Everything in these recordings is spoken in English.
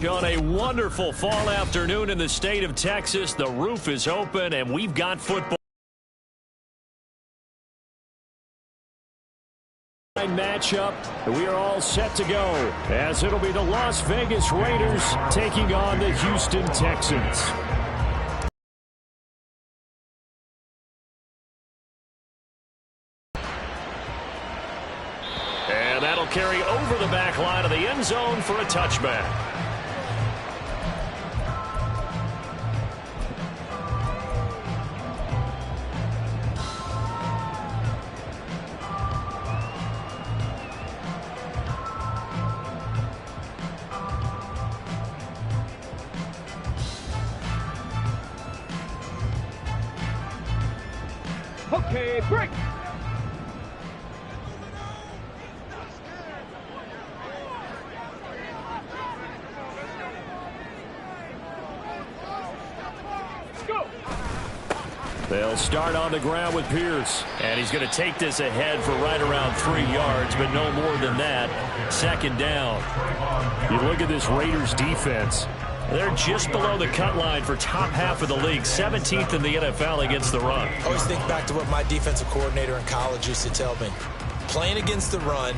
On a wonderful fall afternoon in the state of Texas, the roof is open and we've got football. Matchup. We are all set to go as it'll be the Las Vegas Raiders taking on the Houston Texans. And that'll carry over the back line of the end zone for a touchback. Okay, break. They'll start on the ground with Pierce. And he's going to take this ahead for right around 3 yards, but no more than that. Second down. You look at this Raiders defense. They're just below the cut line for top half of the league, 17th in the NFL against the run. I always think back to what my defensive coordinator in college used to tell me. Playing against the run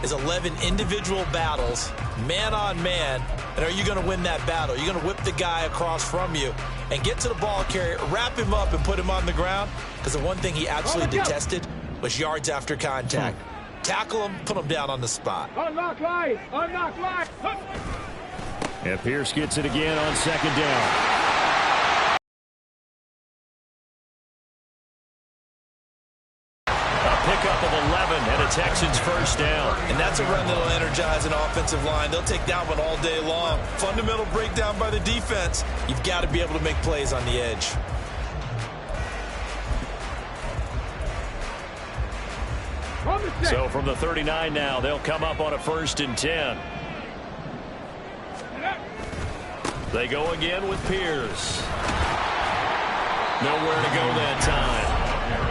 is 11 individual battles, man on man, and are you going to win that battle? You're going to whip the guy across from you and get to the ball carrier, wrap him up, and put him on the ground? Because the one thing he absolutely detested was yards after contact. Tackle him, put him down on the spot. Unlock line! Unlock line! And Pierce gets it again on second down. A pickup of 11 and a Texans first down. And that's a run that'll energize an offensive line. They'll take that one all day long. Fundamental breakdown by the defense. You've got to be able to make plays on the edge. So from the 39 now, they'll come up on a 1st and 10. They go again with Pierce. Nowhere to go that time.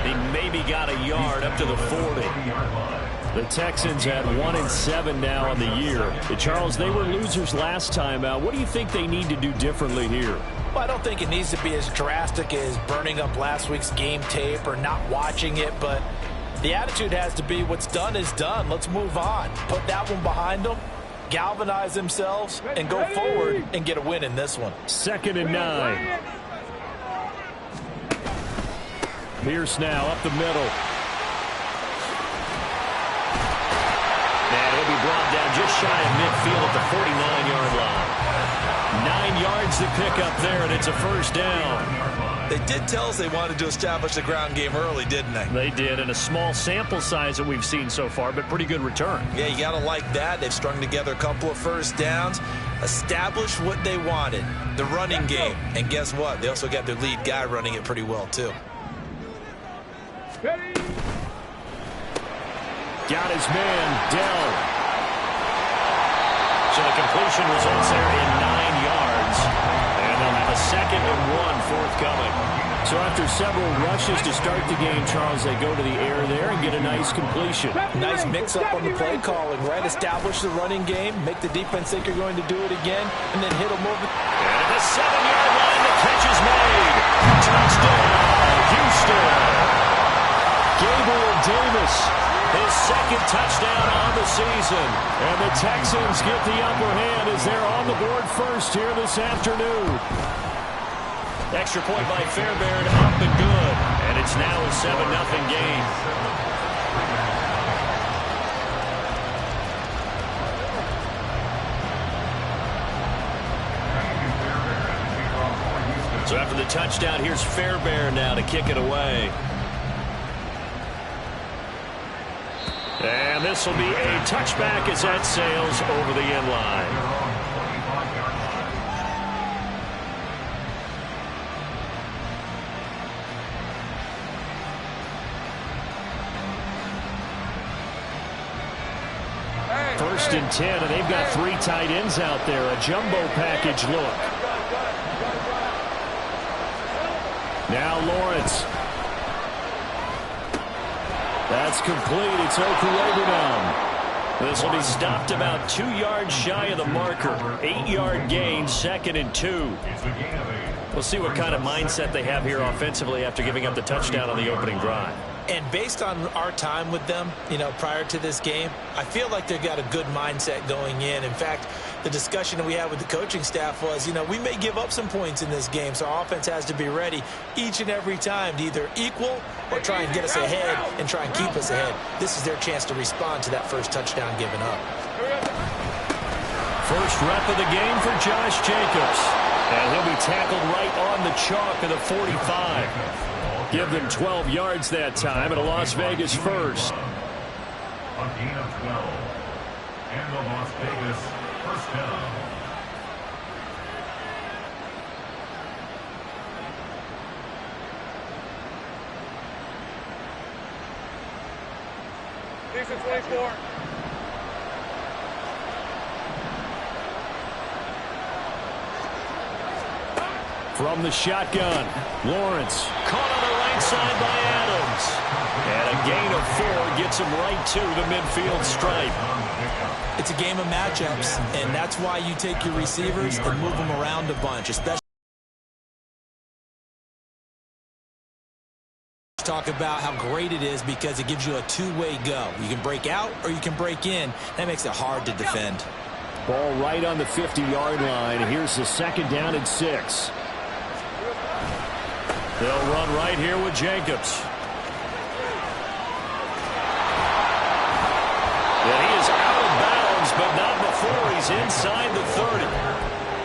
He maybe got a yard up to the 40. The Texans at 1-7 now on the year. Charles, they were losers last time out. What do you think they need to do differently here? Well, I don't think it needs to be as drastic as burning up last week's game tape or not watching it, but the attitude has to be what's done is done. Let's move on. Put that one behind them. Galvanize themselves and go forward and get a win in this one. 2nd and 9. Pierce now up the middle. And he'll be brought down just shy of midfield at the 49-yard line. 9 yards to pick up there, and it's a first down. They did tell us they wanted to establish the ground game early, didn't they? They did, in a small sample size that we've seen so far, but pretty good return. Yeah, you got to like that. They've strung together a couple of first downs, established what they wanted, the running game. And guess what? They also got their lead guy running it pretty well, too. Got his man, Dell. So the completion results there in 9 yards. And they'll have a 2nd and 1 forthcoming. So after several rushes to start the game, Charles, they go to the air there and get a nice completion. Nice mix-up on the play calling, right? Establish the running game, make the defense think you're going to do it again, and then hit them over. And at the 7-yard line, the catch is made. Touchdown, Houston. Gabriel Davis, his 2nd touchdown on the season. And the Texans get the upper hand as they're on the board first here this afternoon. Extra point by Fairbairn, up and good. And it's now a 7-0 game. So after the touchdown, here's Fairbairn now to kick it away. And this will be a touchback as that sails over the end line. First and 10, and they've got 3 tight ends out there. A jumbo package look. Now Lawrence. That's complete. It's Okulebunom. The this will be stopped about 2 yards shy of the marker. 8-yard gain, 2nd and 2. We'll see what kind of mindset they have here offensively after giving up the touchdown on the opening drive. And based on our time with them, prior to this game, I feel like they've got a good mindset going in. In fact, the discussion that we had with the coaching staff was, we may give up some points in this game, so our offense has to be ready each and every time to either equal or try and get us ahead and try and keep us ahead. This is their chance to respond to that first touchdown given up. First rep of the game for Josh Jacobs. And he'll be tackled right on the chalk of the 45. Give them 12 yards that time and a Las Vegas first. A gain of 12. And the Las Vegas first down. Decent 24. From the shotgun, Lawrence caught on the right side by Adams. And a gain of 4 gets him right to the midfield stripe. It's a game of matchups, and that's why you take your receivers and move them around a bunch, especially talk about how great it is because it gives you a two-way go. You can break out or you can break in. That makes it hard to defend. Ball right on the 50-yard line. Here's the 2nd down and 6. They'll run right here with Jacobs. And he is out of bounds, but not before he's inside the 30.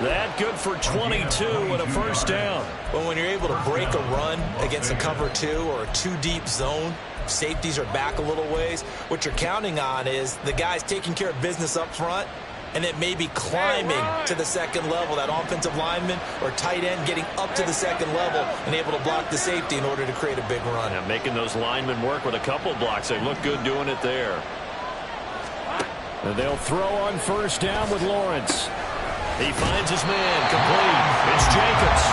That good for 22 and a first down. Well, when you're able to break a run against a cover 2 or a 2-deep zone, safeties are back a little ways. What you're counting on is the guys taking care of business up front and then maybe climbing to the second level, that offensive lineman or tight end getting up to the second level and able to block the safety in order to create a big run. Yeah, making those linemen work with a couple blocks. They look good doing it there. And they'll throw on first down with Lawrence. He finds his man, complete. It's Jacobs.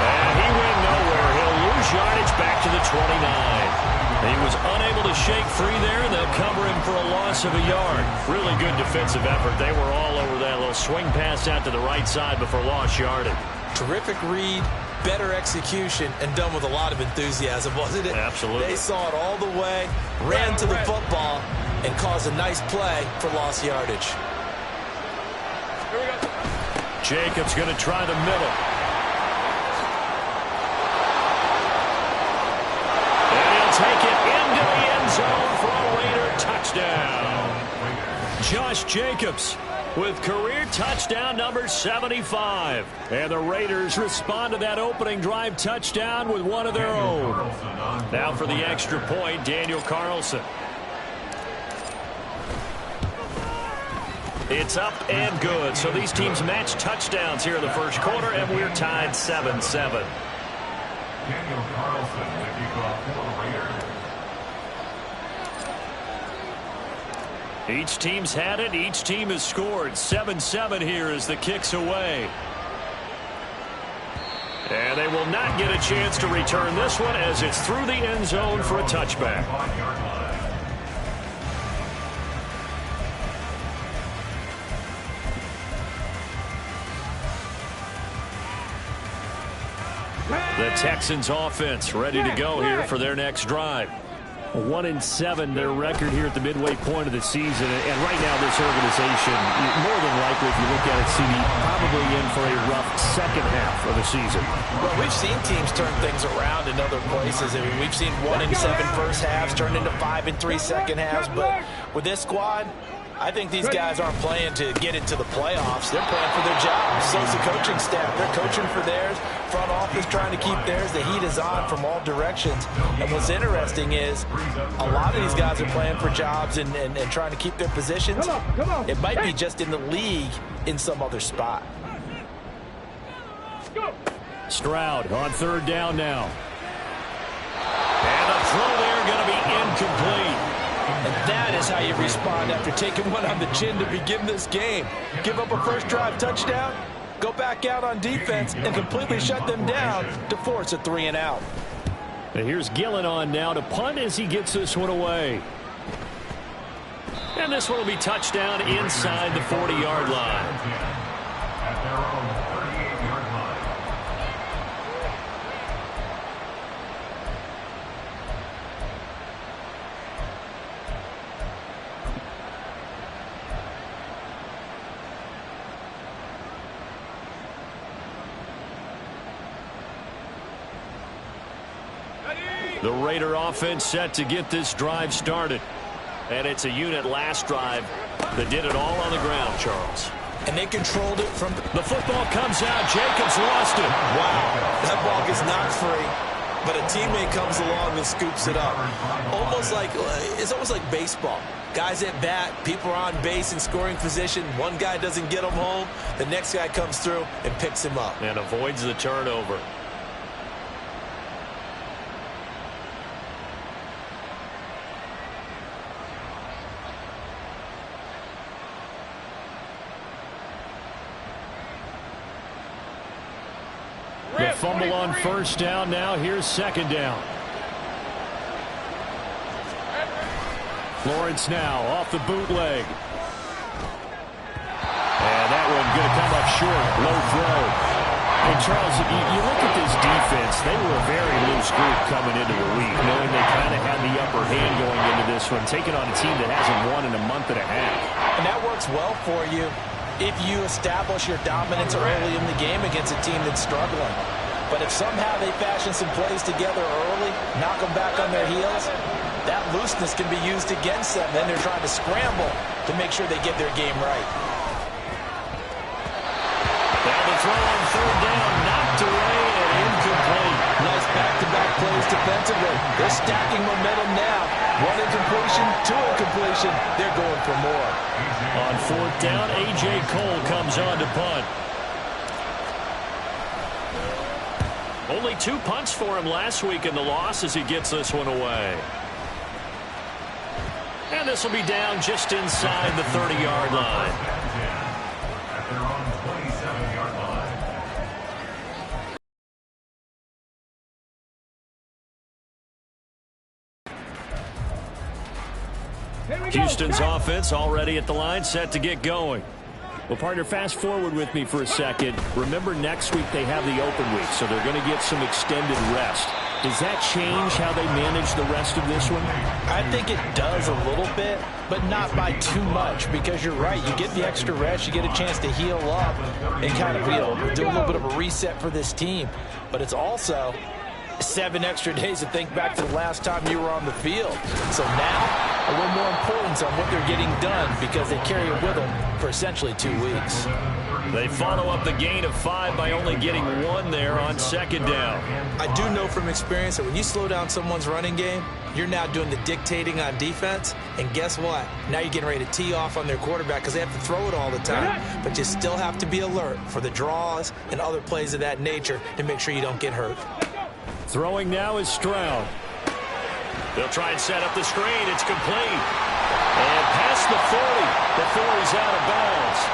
And he went nowhere. He'll lose yardage back to the 29. He was unable to shake free there, and they'll cover him for a loss of a yard. Really good defensive effort. They were all over that little swing pass out to the right side before lost yardage. Terrific read, better execution, and done with a lot of enthusiasm, wasn't it? Absolutely. They saw it all the way, ran to the football, and caused a nice play for lost yardage. Here we go. Jacobs going to try the middle. And he'll take it into the end zone for a Raider touchdown. Josh Jacobs with career touchdown number 75. And the Raiders respond to that opening drive touchdown with one of their own. Now for the extra point, Daniel Carlson. It's up and good. So these teams match touchdowns here in the first quarter, and we're tied 7-7. Daniel Carlson, the kickoff for the Raiders. Each team's had it. Each team has scored. 7-7 here as the kick's away. And they will not get a chance to return this one as it's through the end zone for a touchback. The Texans offense ready to go here for their next drive. 1-7 their record here at the midway point of the season. And right now this organization, more than likely if you look at it, CD, probably in for a rough second half of the season. Well, we've seen teams turn things around in other places. I mean, we've seen 1-7 first halves turn into 5-3 second halves. But with this squad, I think these guys aren't playing to get into the playoffs. They're playing for their jobs. So's the coaching staff. They're coaching for theirs. Front office trying to keep theirs. The heat is on from all directions. And what's interesting is a lot of these guys are playing for jobs and trying to keep their positions. Come on. It might be just in the league in some other spot. Go. Stroud on third down now. And the throw there going to be incomplete. And that is how you respond after taking one on the chin to begin this game. Give up a first drive touchdown, go back out on defense, and completely shut them down to force a 3-and-out. And here's Gillen on now to punt as he gets this one away. And this one will be touchdown inside the 40-yard line. At their own 38-yard line. The Raider offense set to get this drive started. And it's a unit last drive that did it all on the ground, Charles. And they controlled it from the football comes out. Jacobs lost it. Wow, that ball gets knocked free, but a teammate comes along and scoops it up. It's almost like baseball. Guys at bat, people are on base in scoring position. One guy doesn't get him home. The next guy comes through and picks him up. And avoids the turnover. The fumble on first down. Now here's second down. Lawrence now off the bootleg. And that one going to come up short. Low throw. And Charles, you look at this defense, they were a very loose group coming into the week, knowing they kind of had the upper hand going into this one, taking on a team that hasn't won in a month and a half. And that works well for you if you establish your dominance early in the game against a team that's struggling. But if somehow they fashion some plays together early, knock them back on their heels, that looseness can be used against them. Then they're trying to scramble to make sure they get their game right. Now the throw on third down, knocked away and incomplete. Nice back-to-back plays defensively. They're stacking momentum now. One incompletion, two incompletion. They're going for more. On fourth down, A.J. Cole comes on to punt. Only 2 punts for him last week in the loss as he gets this one away. And this will be down just inside the 30-yard line. At their own 27-yard line. Houston's offense already at the line, set to get going. Well, partner, fast forward with me for a second. Remember, next week they have the open week, so they're going to get some extended rest. Does that change how they manage the rest of this one? I think it does a little bit, but not by too much, because you're right. You get the extra rest, you get a chance to heal up and kind of, do a little bit of a reset for this team. But it's also 7 extra days to think back to the last time you were on the field. So now, a little more importance on what they're getting done because they carry it with them for essentially 2 weeks. They follow up the gain of 5 by only getting 1 there on second down. I do know from experience that when you slow down someone's running game, you're now doing the dictating on defense. And guess what? Now you're getting ready to tee off on their quarterback because they have to throw it all the time. But you still have to be alert for the draws and other plays of that nature to make sure you don't get hurt. Throwing now is Stroud. They'll try and set up the screen. It's complete. And past the 40 before he's out of bounds.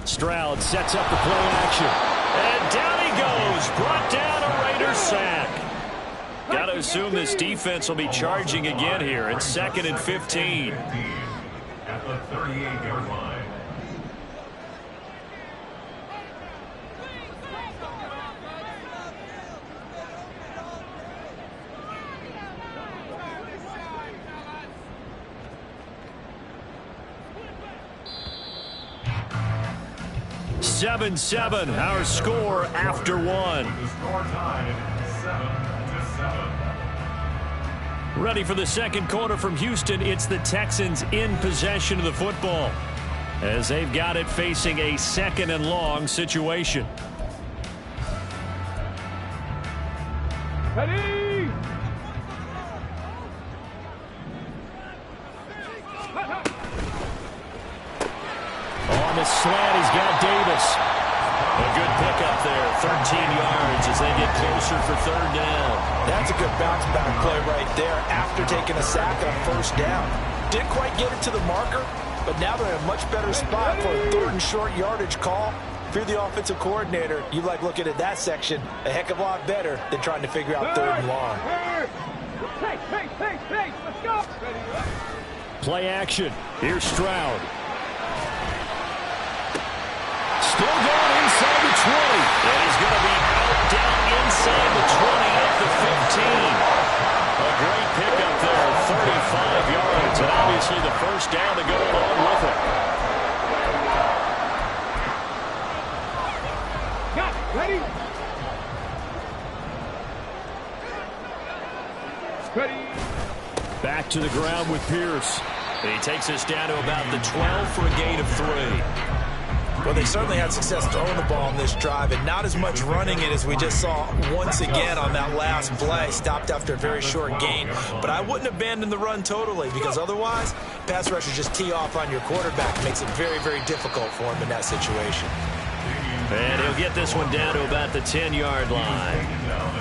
Stroud sets up the play action. And down he goes. Brought down a Raider sack. Got to assume this defense will be charging again here. It's 2nd and 15. At the 38-yard line. Seven, our score after 1. The score tied 7-7. Ready for the second quarter from Houston. It's the Texans in possession of the football as they've got it facing a 2nd and long situation. Ready! On the slant. He's got Davis. A good pickup there, 13 yards as they get closer for third down. That's a good bounce-back play right there after taking a sack on first down. Didn't quite get it to the marker, but now they're in a much better spot for a third and short yardage call. If you're the offensive coordinator, you like looking at that section a heck of a lot better than trying to figure out third and long. Let's go. Play action. Here's Stroud. Still going inside the 20. And he's going to be out down inside the 20 at the 15. A great pickup there, 35 yards. And obviously the first down to go along with it. Got ready. Ready. Back to the ground with Pierce. And he takes us down to about the 12 for a gain of 3. Well, they certainly had success throwing the ball on this drive and not as much running it as we just saw once again on that last play. Stopped after a very short gain. But I wouldn't abandon the run totally because otherwise, pass rushers just tee off on your quarterback. Makes it very, very difficult for him in that situation. And he'll get this one down to about the 10-yard line.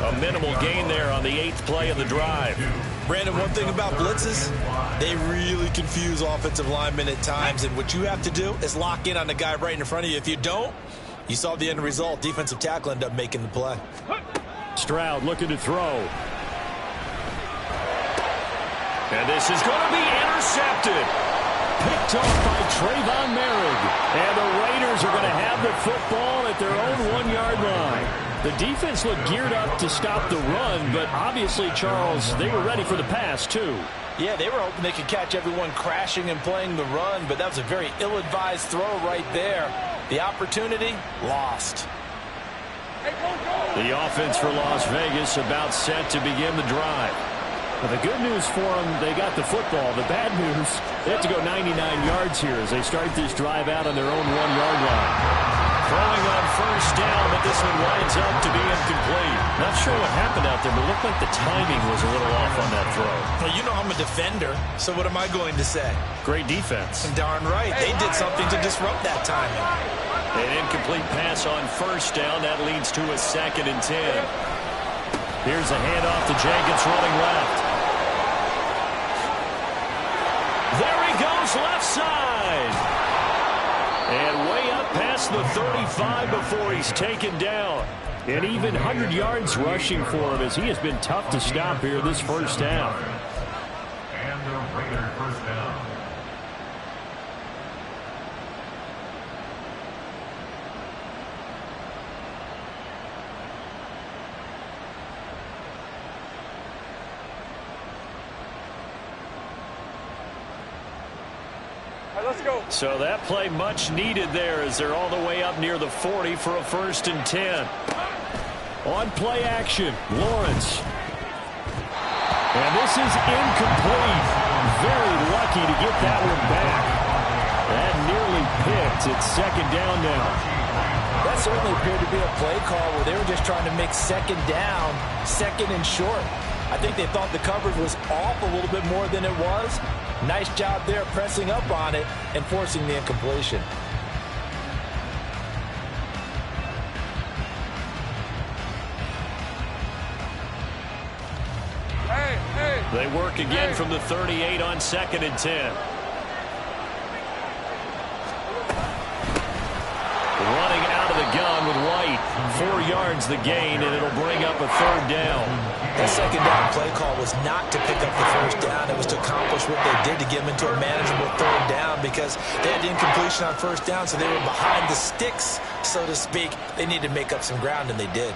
A minimal gain there on the 8th play of the drive. Brandon, one thing about blitzes, they really confuse offensive linemen at times, and what you have to do is lock in on the guy right in front of you. If you don't, you saw the end result. Defensive tackle ended up making the play. Stroud looking to throw. And this is going to be intercepted. Picked off by Trayvon Merrick. And the Raiders are going to have the football at their own 1-yard line. The defense looked geared up to stop the run, but obviously, Charles, they were ready for the pass, too. Yeah, they were hoping they could catch everyone crashing and playing the run, but that was a very ill-advised throw right there. The opportunity, lost. The offense for Las Vegas about set to begin the drive. Well, the good news for them, they got the football. The bad news, they have to go 99 yards here as they start this drive out on their own 1-yard line. Throwing on first down, but this one winds up to be incomplete. Not sure what happened out there, but it looked like the timing was a little off on that throw. Well, you know I'm a defender, so what am I going to say? Great defense. Darn right. They did something to disrupt that timing. An incomplete pass on first down. That leads to a 2nd and 10. Here's a handoff to Jenkins running left. There he goes, left side. And way up past the 35 before he's taken down. An even 100 yards rushing for him as he has been tough to stop here this first down. And the Raider first down. Let's go. So that play much needed there as they're all the way up near the 40 for a 1st and 10. On play action, Lawrence. And this is incomplete. Very lucky to get that one back. That nearly picked. It's 2nd down now. That certainly appeared to be a play call where they were just trying to make 2nd down, 2nd and short. I think they thought the coverage was off a little bit more than it was. Nice job there pressing up on it and forcing the incompletion. They work again from the 38 on 2nd and 10. Running out of the gun with White. 4 yards the gain, and it'll bring up a 3rd down. That 2nd down play call was not to pick up the first down. It was to accomplish what they did to get them into a manageable 3rd down because they had incompletion on first down, so they were behind the sticks, so to speak. They needed to make up some ground, and they did.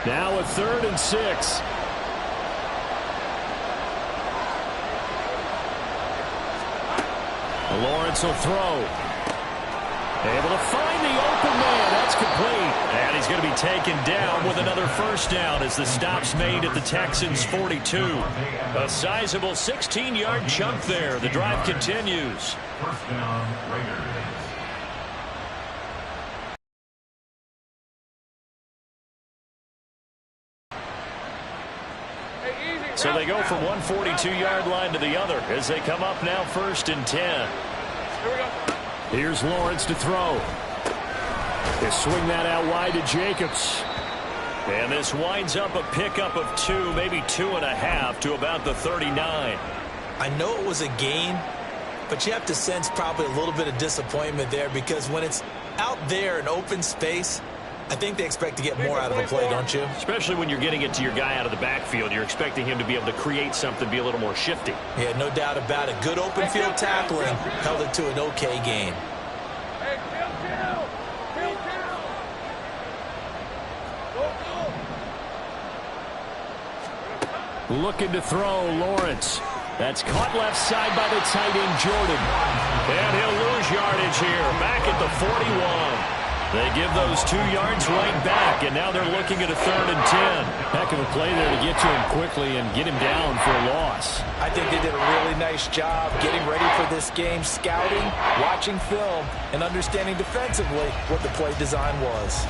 Now a 3rd and 6. Lawrence will throw. Able to find the open man. That's complete. And he's going to be taken down with another first down as the stop's made at the Texans' 42. A sizable 16-yard chunk there. The drive continues. First down, Raiders. So they they go from one 42-yard line to the other as they come up now 1st and 10. Here we go. Here's Lawrence to throw. They swing that out wide to Jacobs. And this winds up a pickup of 2, maybe 2.5 to about the 39. I know it was a gain, but you have to sense probably a little bit of disappointment there because when it's out there in open space, I think they expect to get more out of a play, don't you? Especially when you're getting it to your guy out of the backfield. You're expecting him to be able to create something, be a little more shifty. Yeah, no doubt about it. Good open field tackling held it to an okay gain. Hey, chill. Go. Looking to throw, Lawrence. That's caught left side by the tight end, Jordan. And he'll lose yardage here, back at the 41. They give those 2 yards right back, and now they're looking at a 3rd and 10. Heck of a play there to get to him quickly and get him down for a loss. I think they did a really nice job getting ready for this game, scouting, watching film, and understanding defensively what the play design was.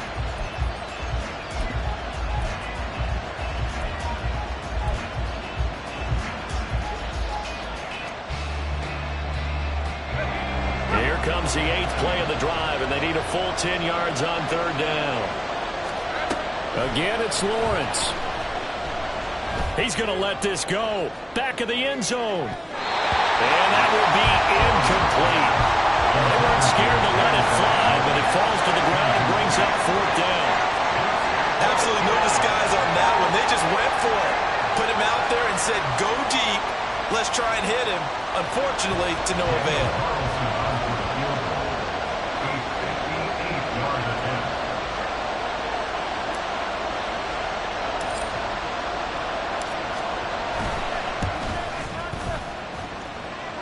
Comes the 8th play of the drive, and they need a full 10 yards on 3rd down. Again, it's Lawrence. He's going to let this go. Back of the end zone. And that will be incomplete. They weren't scared to let it fly, but it falls to the ground and brings up 4th down. Absolutely no disguise on that one. They just went for it. Put him out there and said, go deep. Let's try and hit him. Unfortunately, to no avail.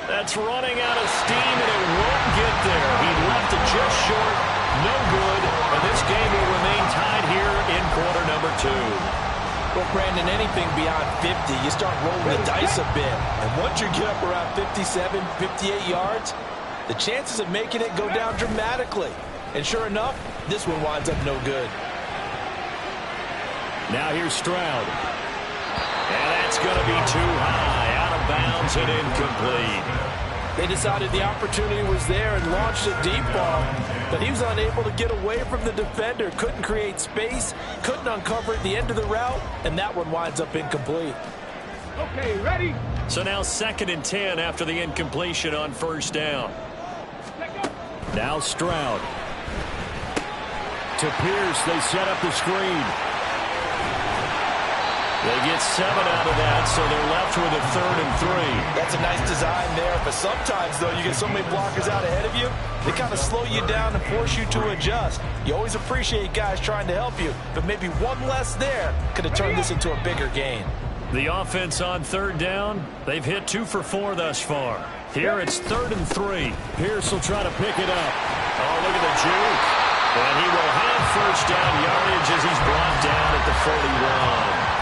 That's running out of steam, and it won't get there. He left it just short. No good. And this game will remain tied here in quarter number 2. Well, Brandon, anything beyond 50, you start rolling the dice a bit. And once you get up around 57, 58 yards, the chances of making it go down dramatically. And sure enough, this one winds up no good. Now here's Stroud. And that's going to be too high. Out of bounds and incomplete. They decided the opportunity was there and launched a deep ball, but he was unable to get away from the defender, couldn't create space, couldn't uncover at the end of the route, and that one winds up incomplete. Okay, ready? So now 2nd and 10 after the incompletion on 1st down. Now Stroud. To Pierce, they set up the screen. They get 7 out of that, so they're left with a 3rd and 3. That's a nice design there, but sometimes, though, you get so many blockers out ahead of you, they kind of slow you down and force you to adjust. You always appreciate guys trying to help you, but maybe one less there could have turned this into a bigger gain. The offense on 3rd down, they've hit 2 for 4 thus far. Here it's 3rd and 3. Pierce will try to pick it up. Oh, look at the juke. And he will have 1st down yardage as he's brought down at the 41.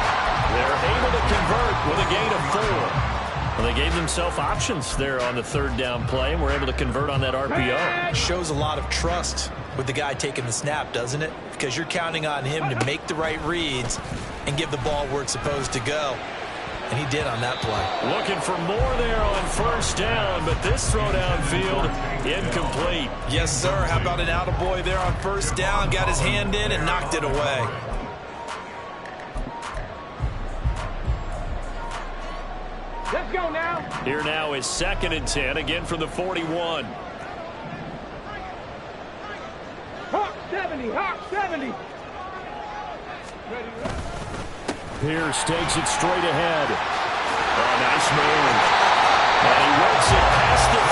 They're able to convert with a gain of 4. Well, they gave themselves options there on the 3rd down play, and were able to convert on that RPO. Shows a lot of trust with the guy taking the snap, doesn't it? Because you're counting on him to make the right reads and give the ball where it's supposed to go. And he did on that play. Looking for more there on 1st down, but this throw downfield, incomplete. Yes, sir. How about an attaboy there on 1st down? Got his hand in and knocked it away. Let's go now. Here now is 2nd and 10, again from the 41. Hawk 70, Hawk 70. Ready? Pierce takes it straight ahead. Oh, nice move. And he works it past the